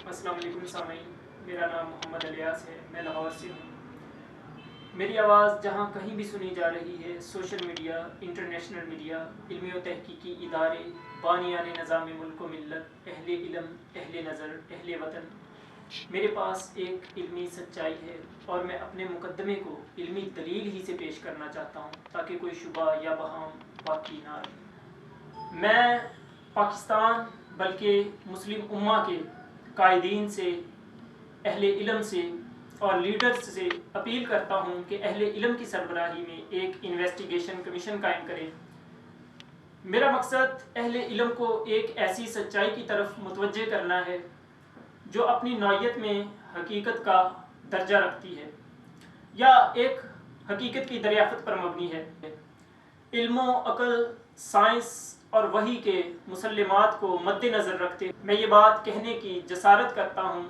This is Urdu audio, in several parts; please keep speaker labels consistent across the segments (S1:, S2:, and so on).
S1: السلام علیکم سامعین، میرا نام محمد الیاس ہے، میں لاہور سے ہوں۔ میری آواز جہاں کہیں بھی سنی جا رہی ہے، سوشل میڈیا، انٹرنیشنل میڈیا، علمی و تحقیقی ادارے، بانیان نظام ملک و ملت، اہل علم، اہل نظر، اہل وطن، میرے پاس ایک علمی سچائی ہے اور میں اپنے مقدمے کو علمی دلیل ہی سے پیش کرنا چاہتا ہوں تاکہ کوئی شبہ یا بہام باقی نہ رہے۔ میں پاکستان بلکہ مسلم امہ کے قائدین سے، اہل علم سے اور لیڈرز سے اپیل کرتا ہوں کہ اہل علم کی سربراہی میں ایک انویسٹیگیشن کمیشن قائم کریں۔ میرا مقصد اہل علم کو ایک ایسی سچائی کی طرف متوجہ کرنا ہے جو اپنی نوعیت میں حقیقت کا درجہ رکھتی ہے یا ایک حقیقت کی دریافت پر مبنی ہے۔ علم و عقل، سائنس اور وحی کے مسلمات کو مد نظر رکھتے میں یہ بات کہنے کی جسارت کرتا ہوں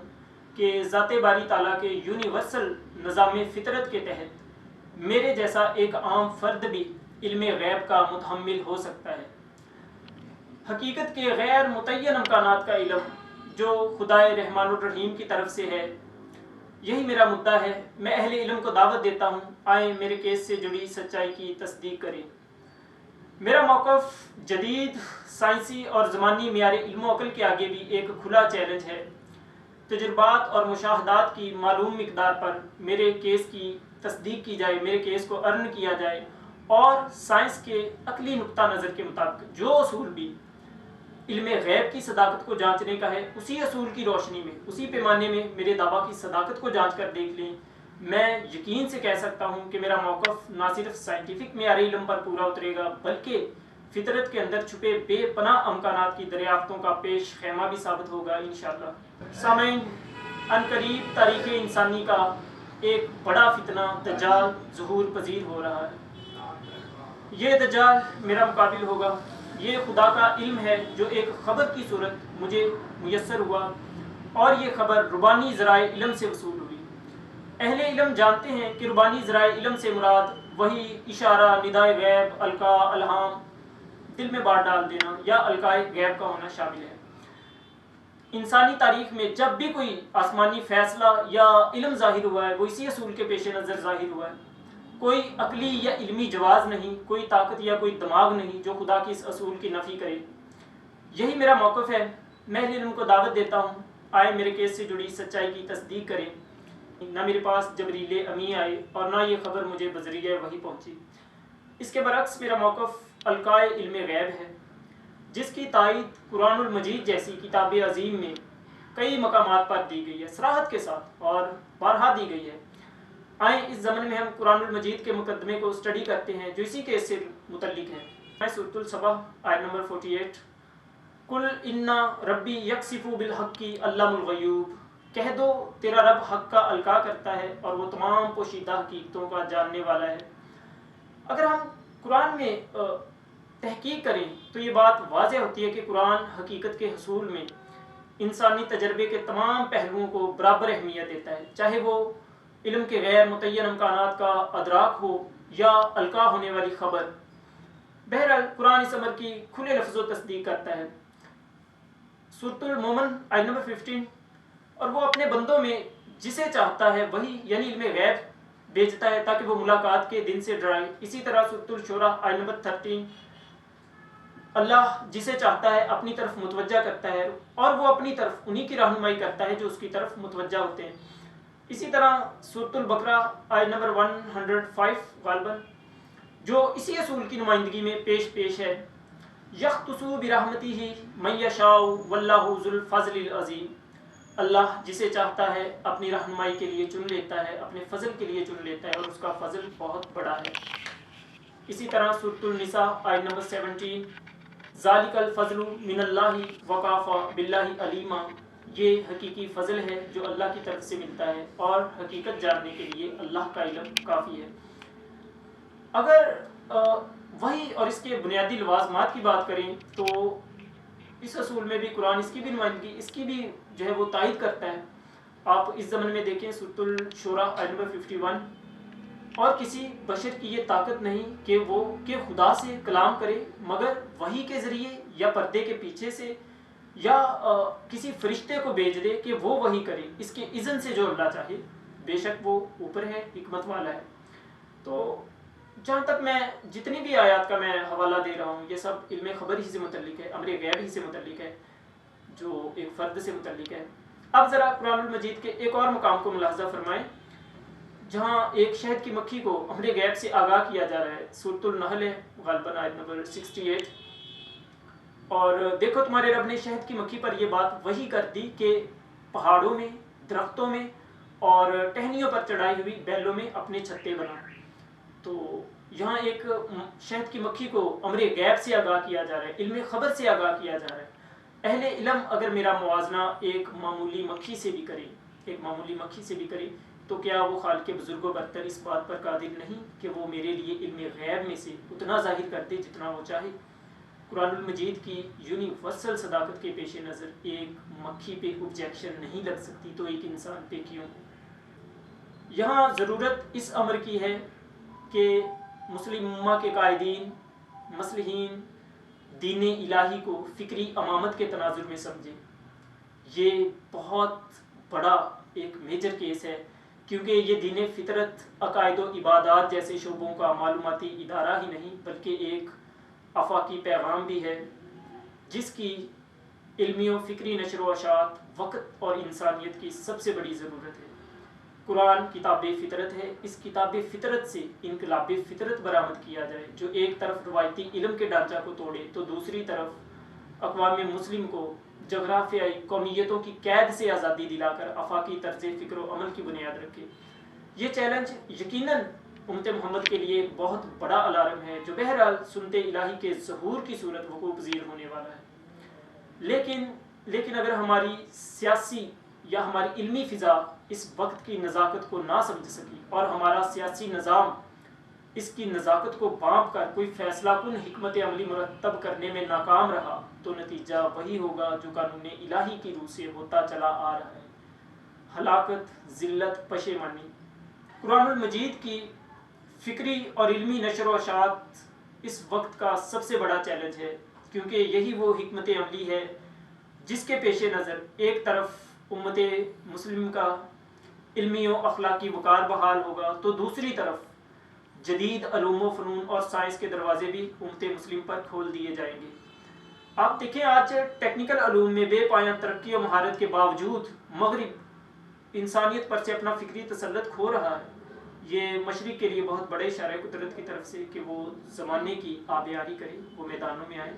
S1: کہ ذات باری تعالیٰ کے یونیورسل نظام فطرت کے تحت میرے جیسا ایک عام فرد بھی علم غیب کا متحمل ہو سکتا ہے۔ حقیقت کے غیر متعین امکانات کا علم جو خدائے رحمان الرحیم کی طرف سے ہے، یہی میرا مدعا ہے۔ میں اہل علم کو دعوت دیتا ہوں، آئیں میرے کیس سے جڑی سچائی کی تصدیق کریں۔ میرا موقف جدید سائنسی اور زمانی معیار علم و عقل کے آگے بھی ایک کھلا چیلنج ہے۔ تجربات اور مشاہدات کی معلوم مقدار پر میرے کیس کی تصدیق کی جائے، میرے کیس کو ارن کیا جائے اور سائنس کے عقلی نقطہ نظر کے مطابق جو اصول بھی علم غیب کی صداقت کو جانچنے کا ہے، اسی اصول کی روشنی میں، اسی پیمانے میں میرے دعویٰ کی صداقت کو جانچ کر دیکھ لیں۔ میں یقین سے کہہ سکتا ہوں کہ میرا موقف نہ صرف سائنٹیفک معیار علم پر پورا اترے گا بلکہ فطرت کے اندر چھپے بے پناہ امکانات کی دریافتوں کا پیش خیمہ بھی ثابت ہوگا انشاءاللہ۔ سامعین، عنقریب تاریخ انسانی کا ایک بڑا فتنہ دجال ظہور پذیر ہو رہا ہے۔ یہ دجال میرا مقابل ہوگا۔ یہ خدا کا علم ہے جو ایک خبر کی صورت مجھے میسر ہوا اور یہ خبر ربانی ذرائع علم سے وصول ہوئی۔ اہل علم جانتے ہیں کہ ربانی ذرائع علم سے مراد وحی، اشارہ، ندائے غیب، القاء، الہام، دل میں بات ڈال دینا یا القائے غیب کا ہونا شامل ہے۔ انسانی تاریخ میں جب بھی کوئی آسمانی فیصلہ یا علم ظاہر ہوا ہے وہ اسی اصول کے پیش نظر ظاہر ہوا ہے۔ کوئی عقلی یا علمی جواز نہیں، کوئی طاقت یا کوئی دماغ نہیں جو خدا کی اس اصول کی نفی کرے۔ یہی میرا موقف ہے۔ میں اہل علم کو دعوت دیتا ہوں، آئے میرے کیس سے جڑی سچائی کی تصدیق کریں۔ نہ میرے پاس جبریل امی آئے اور نہ یہ خبر مجھے بذریعہ وحی پہنچی۔ اس کے برعکس میرا موقف القائے علم غیب ہے، جس کی تائید قرآن المجید جیسی کتاب عظیم میں کئی مقامات پر دی گئی ہے، صراحت کے ساتھ، اور بارہا دی گئی ہے۔ آئیں اس زمن میں ہم قرآن المجید کے مقدمے کو اسٹڈی کرتے ہیں جو اسی کیس سے متعلق ہے۔ سورۃ الصبا آیت نمبر 48، قل ان ربی یکسف بالحق علام الغیوب، کہہ دو تیرا رب حق کا القاء کرتا ہے اور وہ تمام پوشیدہ حقیقتوں کا جاننے والا ہے۔ اگر ہم قرآن میں تحقیق کریں تو یہ بات واضح ہوتی ہے کہ قرآن حقیقت کے حصول میں انسانی تجربے کے تمام پہلوؤں کو برابر اہمیت دیتا ہے، چاہے وہ علم کے غیر متعین امکانات کا ادراک ہو یا القاء ہونے والی خبر۔ بہرحال قرآن اس امر کی کھلے لفظوں تصدیق کرتا ہے۔ سورۃ المومن آیت نمبر 15، اور وہ اپنے بندوں میں جسے چاہتا ہے وہی یعنی علم غیب بھیجتا ہے تاکہ وہ ملاقات کے دن سے ڈرائے۔ اسی طرح سورۃ الشورى آیت نمبر 13، اللہ جسے چاہتا ہے اپنی طرف متوجہ کرتا ہے اور وہ اپنی طرف انہی کی رہنمائی کرتا ہے جو اس کی طرف متوجہ ہوتے ہیں۔ اسی طرح سورۃ البقرہ آیت نمبر 105 غالباً جو اسی اصول کی نمائندگی میں پیش ہے، یختص برحمتہ من یشاء واللہ ذو الفضل العظیم، اللہ جسے چاہتا ہے اپنی رہنمائی کے لیے چن لیتا ہے، اپنے فضل کے لیے چن لیتا ہے اور اس کا فضل بہت بڑا ہے۔ اسی طرح سورۃ النساء آیت نمبر 17، ذالک الفضل من اللہ وکافی باللہ علیما، یہ حقیقی فضل ہے جو اللہ کی طرف سے ملتا ہے اور حقیقت جاننے کے لیے اللہ کا علم کافی ہے۔ اگر وحی اور اس کے بنیادی لوازمات کی بات کریں تو اس اصول میں بھی قرآن اس کی بھی نمائندگی، اس کی بھی جو ہے وہ تائید کرتا ہے۔ آپ اس زمن میں دیکھیں سورۃ الشورى آیت نمبر 51، اور کسی بشر کی یہ طاقت نہیں کہ وہ خدا سے کلام کرے مگر وحی کے ذریعے یا پردے کے پیچھے سے یا کسی فرشتے کو بھیج دے کہ وہ وحی کرے اس کے اذن سے جو اللہ چاہے، بے شک وہ اوپر ہے، حکمت والا ہے۔ تو جہاں تک میں جتنی بھی آیات کا میں حوالہ دے رہا ہوں، یہ سب علم خبر ہی سے متعلق ہے، امر غیب ہی سے متعلق ہے، جو ایک فرد سے متعلق ہے۔ اب ذرا قرآن المجید کے ایک اور مقام کو ملاحظہ فرمائیں، جہاں ایک شہد کی مکھی کو امر غیب سے آگاہ کیا جا رہا ہے۔ سورۃ النحل ہے، غالباً آیت نمبر 68۔ اور دیکھو تمہارے رب نے شہد کی مکھی پر یہ بات وحی کر دی کہ پہاڑوں میں، درختوں میں اور ٹہنیوں پر چڑھائی ہوئی بیلوں میں اپنے چھتے بنا۔ تو یہاں ایک شہد کی مکھی کو امر غیب سے آگاہ کیا جا رہا ہے، علم خبر سے آگاہ کیا جا رہا ہے۔ اہل علم اگر میرا موازنہ ایک معمولی مکھی سے بھی کرے، تو کیا وہ خالق بزرگ و برتر اس بات پر قادر نہیں کہ وہ میرے لیے علم غیب میں سے اتنا ظاہر کر دے جتنا وہ چاہے؟ قرآن المجید کی یونیورسل صداقت کے پیش نظر ایک مکھی پہ آبجیکشن نہیں لگ سکتی، تو ایک انسان پہ کیوں؟ یہاں ضرورت اس امر کی ہے کہ مسلم امہ کے قائدین، مصلحین دین الہی کو فکری امامت کے تناظر میں سمجھے۔ یہ بہت بڑا ایک میجر کیس ہے، کیونکہ یہ دین فطرت، عقائد و عبادات جیسے شعبوں کا معلوماتی ادارہ ہی نہیں بلکہ ایک آفاقی پیغام بھی ہے، جس کی علمی و فکری نشر و اشاعت وقت اور انسانیت کی سب سے بڑی ضرورت ہے۔ قرآن کتاب فطرت ہے، اس کتاب فطرت سے انقلاب فطرت برآمد کیا جائے، جو ایک طرف روایتی علم کے ڈھانچہ کو توڑے تو دوسری طرف اقوام مسلم کو جغرافیائی قومیتوں کی قید سے آزادی دلا کر آفاقی طرز فکر و عمل کی بنیاد رکھے۔ یہ چیلنج یقیناً امت محمد کے لیے ایک بہت بڑا الارم ہے، جو بہرحال سنت الہی کے ظہور کی صورت وقوع پذیر ہونے والا ہے۔ لیکن اگر ہماری سیاسی یا ہماری علمی فضا اس وقت کی نزاکت کو نہ سمجھ سکی اور ہمارا سیاسی نظام اس کی نزاکت کو بانپ کر کوئی فیصلہ کن حکمت عملی مرتب کرنے میں ناکام رہا، تو نتیجہ وہی ہوگا جو قانون الہی کی روح سے ہوتا چلا آ رہا ہے: ہلاکت، ذلت، پشیمانی۔ قرآن المجید کی فکری اور علمی نشر و اشاعت اس وقت کا سب سے بڑا چیلنج ہے، کیونکہ یہی وہ حکمت عملی ہے جس کے پیش نظر ایک طرف امت مسلم کا علمی و اخلاقی وقار بحال ہوگا، تو دوسری طرف جدید علوم و فنون اور سائنس کے دروازے بھی امت مسلم پر کھول دیے جائیں گے۔ آپ دیکھیں، آج ٹیکنیکل علوم میں بے پایاں ترقی و مہارت کے باوجود مغرب انسانیت پر سے اپنا فکری تسلط کھو رہا ہے۔ یہ مشرق کے لیے بہت بڑے اشارہ قدرت کی طرف سے کہ وہ زمانے کی آبیاری کرے، وہ میدانوں میں آئے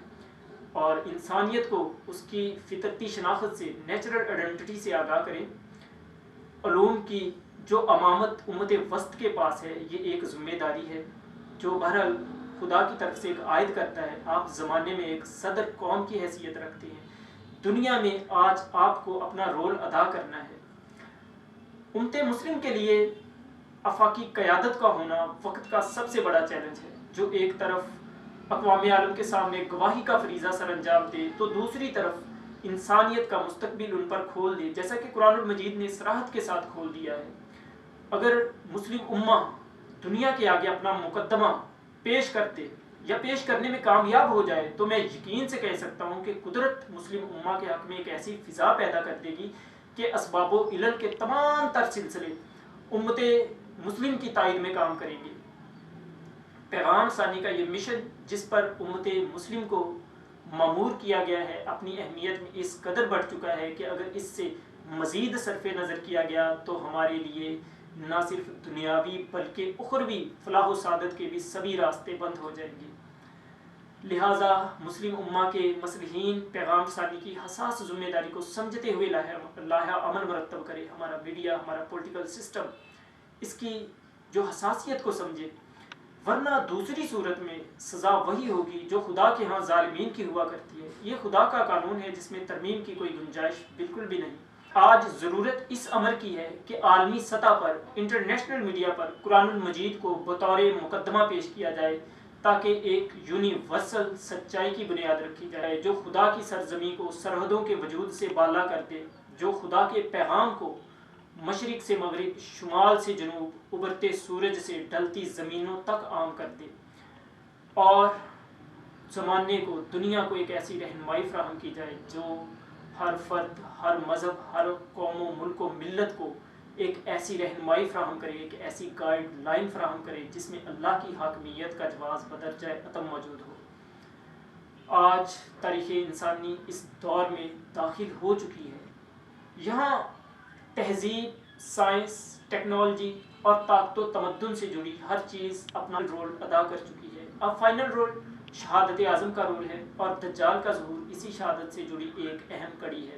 S1: اور انسانیت کو اس کی فطرتی شناخت سے، نیچرل آئیڈینٹی سے آگاہ کرے۔ علوم کی جو امامت امت وسط کے پاس ہے، یہ ایک ذمہ داری ہے جو بہرحال خدا کی طرف سے ایک عائد کرتا ہے۔ آپ زمانے میں ایک صدر قوم کی حیثیت رکھتے ہیں، دنیا میں آج آپ کو اپنا رول ادا کرنا ہے۔ امت مسلم کے لیے آفاقی قیادت کا ہونا وقت کا سب سے بڑا چیلنج ہے، جو ایک طرف اقوام عالم کے سامنے گواہی کا فریضہ سر انجام دے تو دوسری طرف انسانیت کا مستقبل ان پر کھول دے، جیسا کہ قرآن المجید نے صراحت کے ساتھ کھول دیا ہے۔ اگر مسلم امہ دنیا کے آگے اپنا مقدمہ پیش کرتے یا پیش کرنے میں کامیاب ہو جائے، تو میں یقین سے کہہ سکتا ہوں کہ قدرت مسلم امہ کے حق میں ایک ایسی فضا پیدا کر دے گی کہ اسباب و علل کے تمام تر سلسلے امت مسلم کی تائید میں کام کریں گے۔ پیغام ثانی کا یہ مشن جس پر امت مسلم کو مامور کیا گیا ہے، اپنی اہمیت میں اس قدر بڑھ چکا ہے کہ اگر اس سے مزید صرف نظر کیا گیا تو ہمارے لیے نہ صرف دنیاوی بلکہ اخروی فلاح و سعادت کے بھی سبھی راستے بند ہو جائیں گے۔ لہٰذا مسلم امہ کے مصلحین پیغام ثانی کی حساس ذمہ داری کو سمجھتے ہوئے لائحہ عمل مرتب کرے۔ ہمارا میڈیا، ہمارا پولیٹیکل سسٹم اس کی جو حساسیت کو سمجھے، ورنہ دوسری صورت میں سزا وہی ہوگی جو خدا کے ہاں ظالمین کی ہوا کرتی ہے۔ یہ خدا کا قانون ہے جس میں ترمیم کی کوئی گنجائش بالکل بھی نہیں۔ آج ضرورت اس امر کی ہے کہ عالمی سطح پر، انٹرنیشنل میڈیا پر قرآن المجید کو بطور مقدمہ پیش کیا جائے، تاکہ ایک یونیورسل سچائی کی بنیاد رکھی جائے جو خدا کی سرزمین کو سرحدوں کے وجود سے بالا کر دے، جو خدا کے پیغام کو مشرق سے مغرب، شمال سے جنوب، ابھرتے سورج سے ڈھلتی زمینوں تک عام کر دے، اور زمانے کو، دنیا کو ایک ایسی رہنمائی فراہم کی جائے جو ہر فرد، ہر مذہب، ہر قوم و ملک و ملت کو ایک ایسی رہنمائی فراہم کرے، ایک ایسی گائیڈ لائن فراہم کرے جس میں اللہ کی حاکمیت کا جواز بدرجہ عتم موجود ہو۔ آج تاریخ انسانی اس دور میں داخل ہو چکی ہے، یہاں تہذیب، سائنس، ٹیکنالوجی اور طاقت و تمدن سے جڑی ہر چیز اپنا رول ادا کر چکی ہے۔ اب فائنل رول شہادت اعظم کا رول ہے، اور دجال کا ظہور اسی شہادت سے جڑی ایک اہم کڑی ہے۔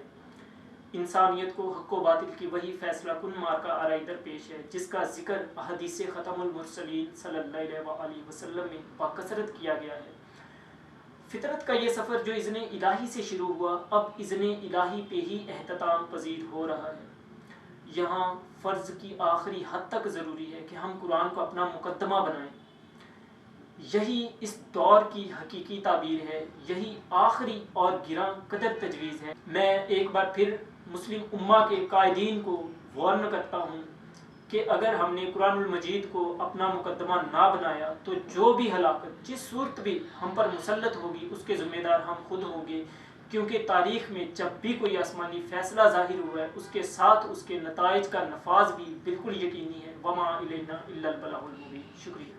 S1: انسانیت کو حق و باطل کی وہی فیصلہ کن مارکہ آرائی در پیش ہے، جس کا ذکر احادیث ختم المرسلین صلی اللہ علیہ وسلم میں بکثرت کیا گیا ہے۔ فطرت کا یہ سفر جو اذن الہی سے شروع ہوا، اب اذن الہی پہ ہی اختتام پذیر ہو رہا ہے۔ یہاں فرض کی آخری حد تک ضروری ہے کہ ہم قرآن کو اپنا مقدمہ بنائیں۔ یہی اس دور کی حقیقی تعبیر ہے، یہی آخری اور گراں قدر تجویز ہے۔ میں ایک بار پھر مسلم امہ کے قائدین کو وارن کرتا ہوں کہ اگر ہم نے قرآن المجید کو اپنا مقدمہ نہ بنایا تو جو بھی ہلاکت جس صورت بھی ہم پر مسلط ہوگی اس کے ذمہ دار ہم خود ہوں گے، کیونکہ تاریخ میں جب بھی کوئی آسمانی فیصلہ ظاہر ہوا ہے اس کے ساتھ اس کے نتائج کا نفاذ بھی بالکل یقینی ہے۔ وما الینا الا البلاغ المبین۔ شکریہ۔